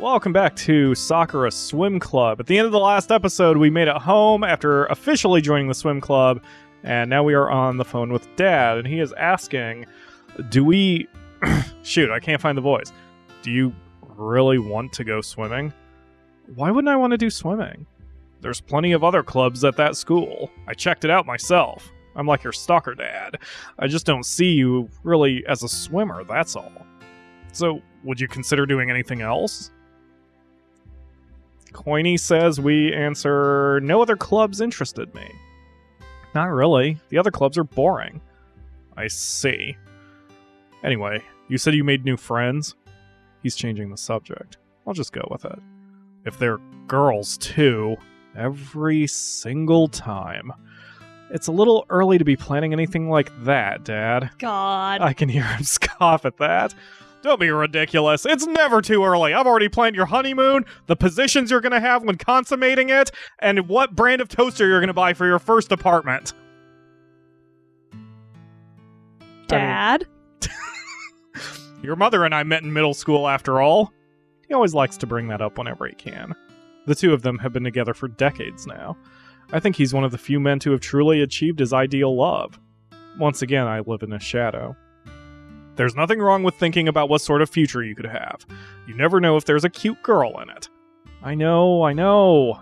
welcome back to Sakura Swim Club. At the end of the last episode, we made it home after officially joining the swim club, and now we are on the phone with Dad, and he is asking, do we... Shoot, I can't find the voice. Do you really want to go swimming? Why wouldn't I want to do swimming? There's plenty of other clubs at that school. I checked it out myself. I'm like your stalker dad. I just don't see you really as a swimmer, that's all. So, would you consider doing anything else? Coiny says we answer, no other clubs interested me. Not really. The other clubs are boring. I see. Anyway, you said you made new friends? He's changing the subject. I'll just go with it. If they're girls, too. Every single time. It's a little early to be planning anything like that, Dad. God. I can hear him scoff at that. Don't be ridiculous. It's never too early. I've already planned your honeymoon, the positions you're going to have when consummating it, and what brand of toaster you're going to buy for your first apartment. Dad? Your mother and I met in middle school, after all. He always likes to bring that up whenever he can. The two of them have been together for decades now. I think he's one of the few men to have truly achieved his ideal love. Once again, I live in his shadow. There's nothing wrong with thinking about what sort of future you could have. You never know if there's a cute girl in it. I know.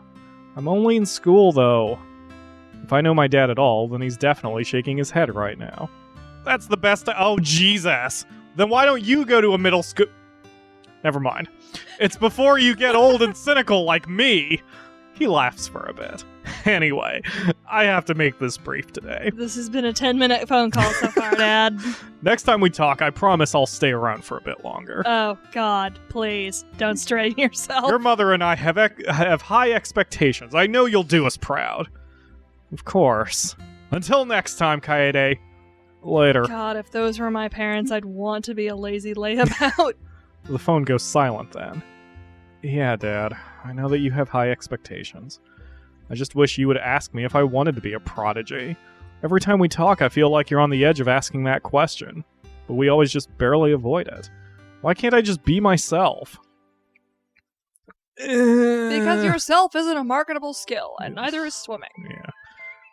I'm only in school, though. If I know my dad at all, then he's definitely shaking his head right now. That's the best... Oh, Jesus. Then why don't you go to a middle school... Never mind. It's before you get old and cynical like me. He laughs for a bit. Anyway, I have to make this brief today. This has been a 10-minute phone call so far, Dad. Next time we talk, I promise I'll stay around for a bit longer. Oh, God, please, don't strain yourself. Your mother and I have high expectations. I know you'll do us proud. Of course. Until next time, Kaede. Later. God, if those were my parents, I'd want to be a lazy layabout. The phone goes silent then. Yeah, Dad, I know that you have high expectations. I just wish you would ask me if I wanted to be a prodigy. Every time we talk, I feel like you're on the edge of asking that question, but we always just barely avoid it. Why can't I just be myself? Because yourself isn't a marketable skill, and neither is swimming. Yeah.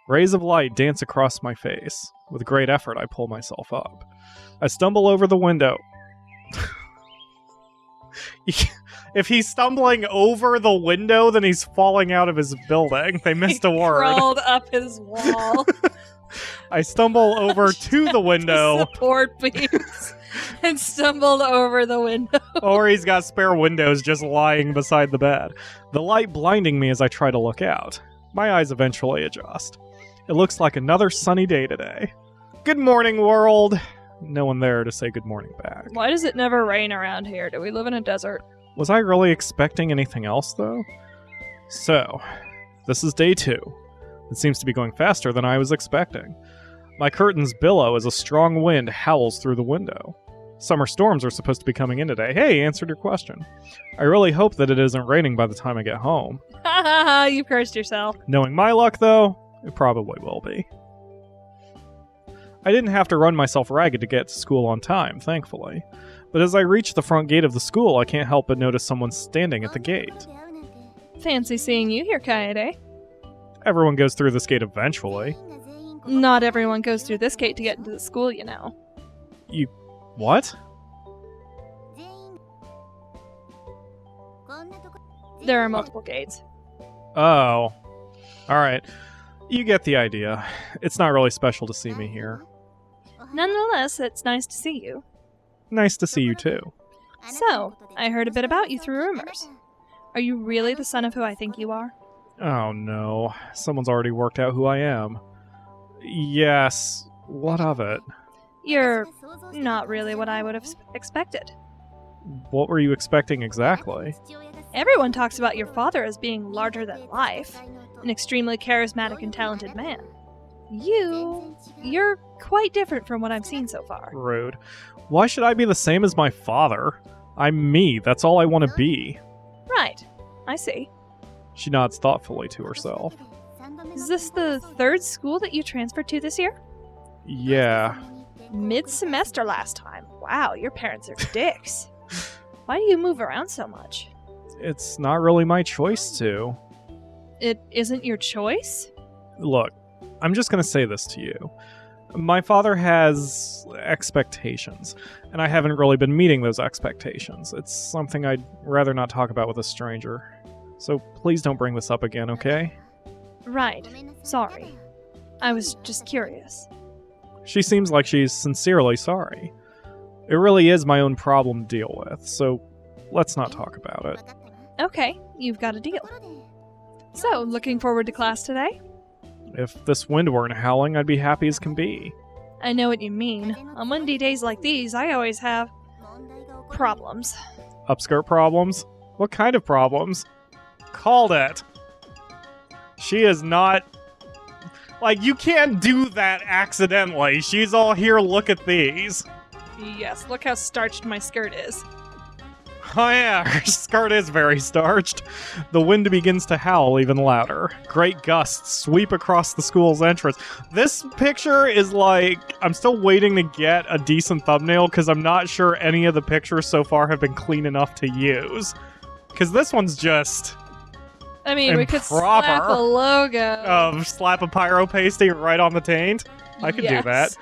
Rays of light dance across my face. With great effort, I pull myself up. I stumble over the window. If he's stumbling over the window, then he's falling out of his building. They missed a word. Crawled up his wall. I stumble over to the window. Support beams. And stumbled over the window. Or he's got spare windows just lying beside the bed. The light blinding me as I try to look out. My eyes eventually adjust. It looks like another sunny day today. Good morning, world. No one there to say good morning back. Why does it never rain around here? Do we live in a desert? Was I really expecting anything else, though? So, this is day 2. It seems to be going faster than I was expecting. My curtains billow as a strong wind howls through the window. Summer storms are supposed to be coming in today. Hey, answered your question. I really hope that it isn't raining by the time I get home. Ha ha ha, you cursed yourself. Knowing my luck, though, it probably will be. I didn't have to run myself ragged to get to school on time, thankfully. But as I reach the front gate of the school, I can't help but notice someone standing at the gate. Fancy seeing you here, Kaede. Everyone goes through this gate eventually. Not everyone goes through this gate to get into the school, you know. You... what? There are multiple gates. Oh. Alright. You get the idea. It's not really special to see me here. Nonetheless, it's nice to see you. Nice to see you too. So, I heard a bit about you through rumors. Are you really the son of who I think you are? Oh no. Someone's already worked out who I am. Yes. What of it? You're not really what I would have expected. What were you expecting exactly? Everyone talks about your father as being larger than life, an extremely charismatic and talented man. You're quite different from what I've seen so far. Rude. Why should I be the same as my father? I'm me. That's all I want to be. Right. I see. She nods thoughtfully to herself. Is this the 3rd school that you transferred to this year? Yeah. Mid-semester last time. Wow, your parents are dicks. Why do you move around so much? It's not really my choice to. It isn't your choice? Look, I'm just going to say this to you. My father has expectations, and I haven't really been meeting those expectations. It's something I'd rather not talk about with a stranger. So please don't bring this up again, okay? Right. Sorry. I was just curious. She seems like she's sincerely sorry. It really is my own problem to deal with, so let's not talk about it. Okay, you've got a deal. So, looking forward to class today? If this wind weren't howling, I'd be happy as can be. I know what you mean. On windy days like these, I always have problems. Upskirt problems? What kind of problems? Called it. She is not... Like, you can't do that accidentally. She's all here, look at these. Yes, look how starched my skirt is. Oh yeah, her skirt is very starched. The wind begins to howl even louder. Great gusts sweep across the school's entrance. This picture is like... I'm still waiting to get a decent thumbnail because I'm not sure any of the pictures so far have been clean enough to use. Because this one's just... I mean, we could slap a logo. Slap a pyro pasty right on the taint? I could do that.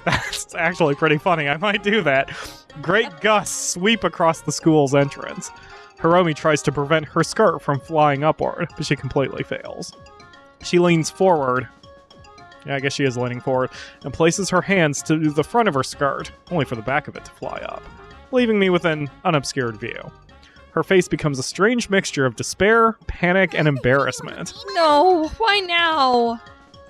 That's actually pretty funny. I might do that. Great gusts sweep across the school's entrance. Hiromi tries to prevent her skirt from flying upward, but she completely fails. She leans forward. Yeah, I guess she is leaning forward, and places her hands to the front of her skirt, only for the back of it to fly up, leaving me with an unobscured view. Her face becomes a strange mixture of despair, panic, and embarrassment. No, why now?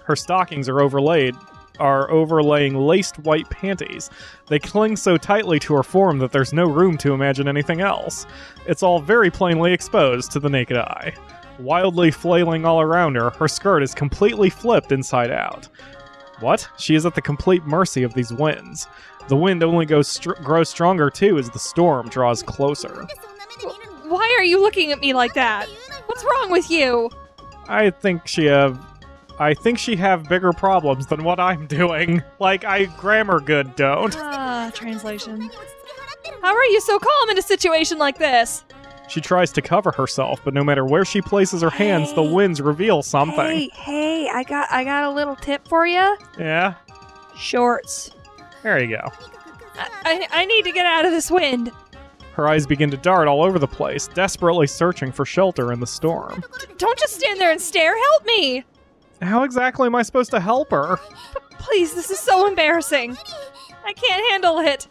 Her stockings are overlaying laced white panties. They cling so tightly to her form that there's no room to imagine anything else. It's all very plainly exposed to the naked eye. Wildly flailing all around her, her skirt is completely flipped inside out. What? She is at the complete mercy of these winds. The wind only grows stronger too as the storm draws closer. Why are you looking at me like that? What's wrong with you? I think she have bigger problems than what I'm doing. Like, I grammar good don't. Translation. How are you so calm in a situation like this? She tries to cover herself, but no matter where she places her hands, the winds reveal something. Hey, I got a little tip for you. Yeah? Shorts. There you go. I need to get out of this wind. Her eyes begin to dart all over the place, desperately searching for shelter in the storm. Don't just stand there and stare. Help me! How exactly am I supposed to help her? Please, this is so embarrassing. I can't handle it.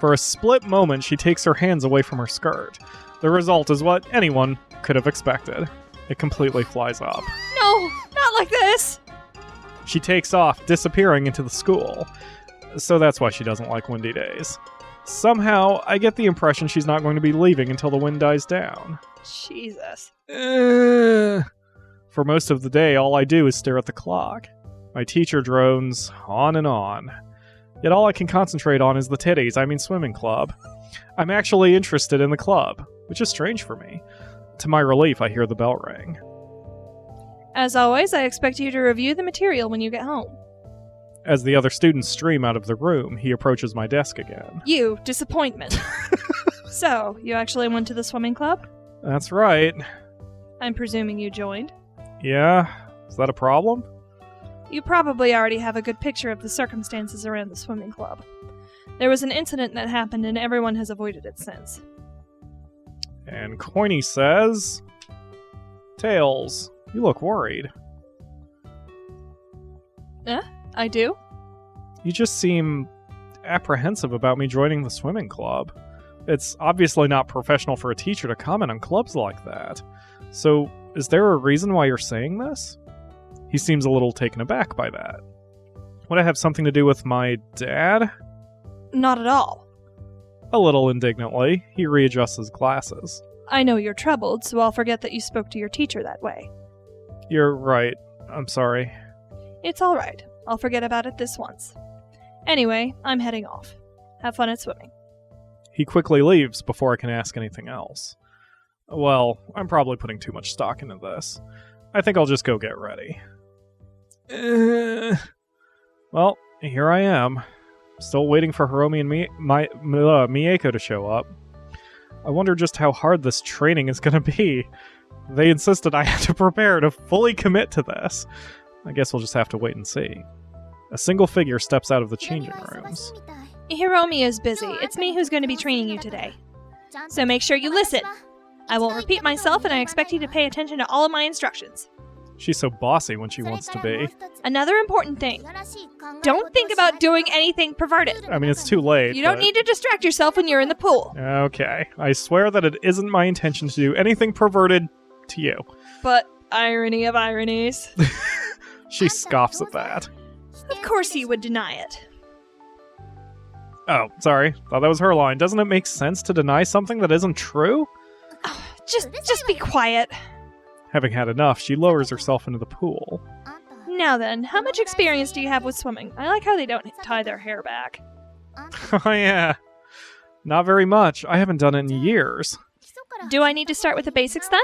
For a split moment, she takes her hands away from her skirt. The result is what anyone could have expected. It completely flies up. No, not like this. She takes off, disappearing into the school. So that's why she doesn't like windy days. Somehow, I get the impression she's not going to be leaving until the wind dies down. Jesus. For most of the day, all I do is stare at the clock. My teacher drones on and on. Yet all I can concentrate on is the titties, swimming club. I'm actually interested in the club, which is strange for me. To my relief, I hear the bell ring. As always, I expect you to review the material when you get home. As the other students stream out of the room, he approaches my desk again. You, disappointment. So, you actually went to the swimming club? That's right. I'm presuming you joined. Yeah? Is that a problem? You probably already have a good picture of the circumstances around the swimming club. There was an incident that happened and everyone has avoided it since. And Coiny says... Tails, you look worried. I do? You just seem apprehensive about me joining the swimming club. It's obviously not professional for a teacher to comment on clubs like that. So, is there a reason why you're saying this? He seems a little taken aback by that. Would it have something to do with my dad? Not at all. A little indignantly, he readjusts his glasses. I know you're troubled, so I'll forget that you spoke to your teacher that way. You're right. I'm sorry. It's all right. I'll forget about it this once. Anyway, I'm heading off. Have fun at swimming. He quickly leaves before I can ask anything else. Well, I'm probably putting too much stock into this. I think I'll just go get ready. Well, here I am. Still waiting for Hiromi and Mieko to show up. I wonder just how hard this training is going to be. They insisted I had to prepare to fully commit to this. I guess we'll just have to wait and see. A single figure steps out of the changing rooms. Hiromi is busy. It's me who's going to be training you today. So make sure you listen. I won't repeat myself, and I expect you to pay attention to all of my instructions. She's so bossy when she wants to be. Another important thing. Don't think about doing anything perverted. I mean, it's too late. You don't need to distract yourself when you're in the pool. Okay. I swear that it isn't my intention to do anything perverted to you. But irony of ironies. She scoffs at that. Of course you would deny it. Oh, sorry. Thought that was her line. Doesn't it make sense to deny something that isn't true? Just be quiet. Having had enough, she lowers herself into the pool. Now then, how much experience do you have with swimming? I like how they don't tie their hair back. Oh yeah. Not very much. I haven't done it in years. Do I need to start with the basics then?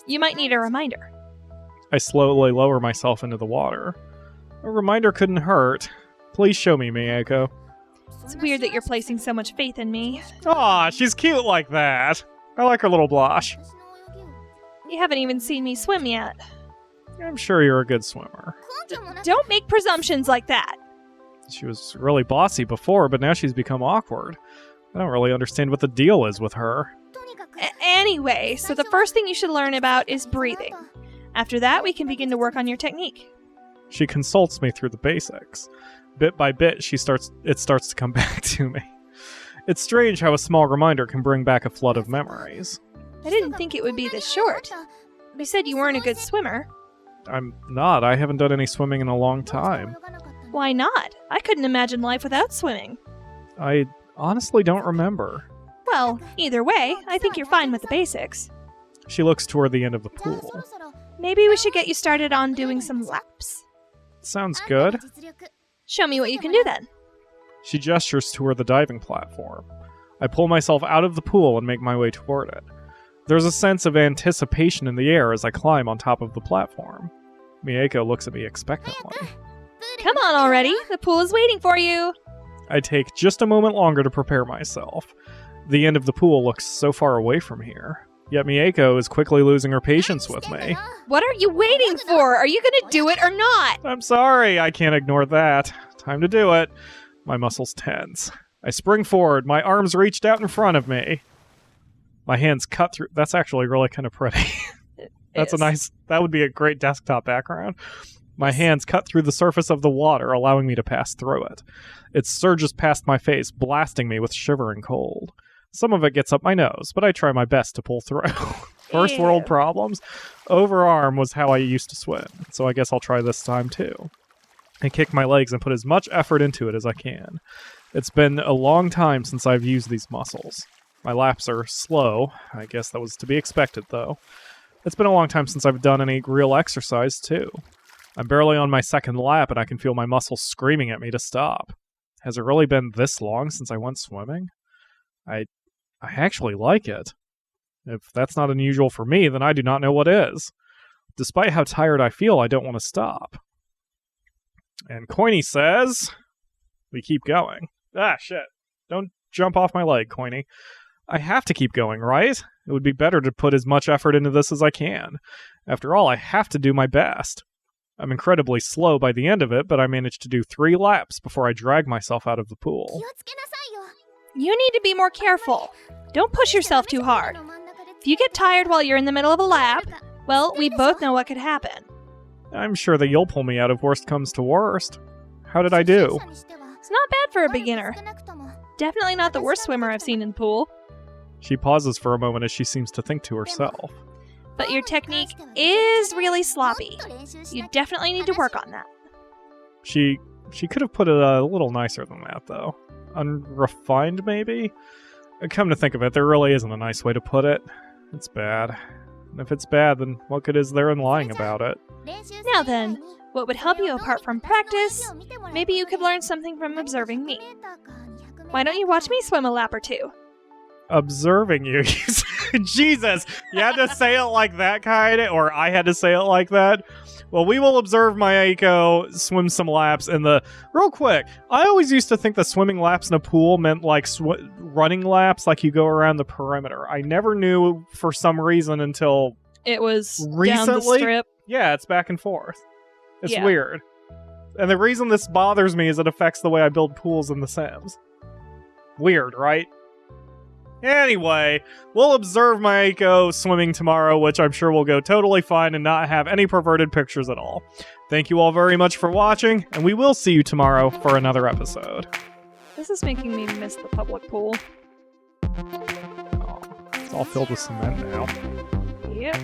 You might need a reminder. I slowly lower myself into the water. A reminder couldn't hurt. Please show me, Miyako. It's weird that you're placing so much faith in me. Aw, she's cute like that. I like her little blush. You haven't even seen me swim yet. I'm sure you're a good swimmer. Don't make presumptions like that. She was really bossy before, but now she's become awkward. I don't really understand what the deal is with her. Anyway, so the first thing you should learn about is breathing. After that, we can begin to work on your technique. She consults me through the basics. Bit by bit, it starts to come back to me. It's strange how a small reminder can bring back a flood of memories. I didn't think it would be this short. You said you weren't a good swimmer. I'm not. I haven't done any swimming in a long time. Why not? I couldn't imagine life without swimming. I honestly don't remember. Well, either way, I think you're fine with the basics. She looks toward the end of the pool. Maybe we should get you started on doing some laps. Sounds good. Show me what you can do then. She gestures toward the diving platform. I pull myself out of the pool and make my way toward it. There's a sense of anticipation in the air as I climb on top of the platform. Miyako looks at me expectantly. Come on already, the pool is waiting for you. I take just a moment longer to prepare myself. The end of the pool looks so far away from here. Yet Miyako is quickly losing her patience with me. What are you waiting for? Are you going to do it or not? I'm sorry, I can't ignore that. Time to do it. My muscles tense. I spring forward, my arms reached out in front of me. My hands cut through. That's actually really kind of pretty. That would be a great desktop background. My hands cut through the surface of the water, allowing me to pass through it. It surges past my face, blasting me with shivering cold. Some of it gets up my nose, but I try my best to pull through. First world problems. Overarm was how I used to swim, so I guess I'll try this time too. I kick my legs and put as much effort into it as I can. It's been a long time since I've used these muscles. My laps are slow. I guess that was to be expected, though. It's been a long time since I've done any real exercise, too. I'm barely on my second lap, and I can feel my muscles screaming at me to stop. Has it really been this long since I went swimming? I actually like it. If that's not unusual for me, then I do not know what is. Despite how tired I feel, I don't want to stop. And Coiny says, we keep going. Ah, shit. Don't jump off my leg, Coiny. I have to keep going, right? It would be better to put as much effort into this as I can. After all, I have to do my best. I'm incredibly slow by the end of it, but I managed to do 3 laps before I drag myself out of the pool. You need to be more careful. Don't push yourself too hard. If you get tired while you're in the middle of a lap, well, we both know what could happen. I'm sure that you'll pull me out if worst comes to worst. How did I do? It's not bad for a beginner. Definitely not the worst swimmer I've seen in the pool. She pauses for a moment as she seems to think to herself. But your technique is really sloppy. You definitely need to work on that. She could have put it a little nicer than that, though. Unrefined, maybe? Come to think of it, there really isn't a nice way to put it. It's bad. And if it's bad, then what good is there in lying about it? Now then, what would help you apart from practice? Maybe you could learn something from observing me. Why don't you watch me swim a lap or two? Observing you? Jesus! You had to say it like that, kind, or I had to say it like that? Well, we will observe Mayako swim some laps in the... Real quick, I always used to think that swimming laps in a pool meant like running laps, like you go around the perimeter. I never knew for some reason until It was recently. down the strip. Yeah, it's back and forth. It's Yeah. weird. And the reason this bothers me is it affects the way I build pools in The Sims. Weird, right? Anyway, we'll observe Mayako swimming tomorrow, which I'm sure will go totally fine and not have any perverted pictures at all. Thank you all very much for watching, and we will see you tomorrow for another episode. This is making me miss the public pool. Oh, it's all filled with cement now. Yep.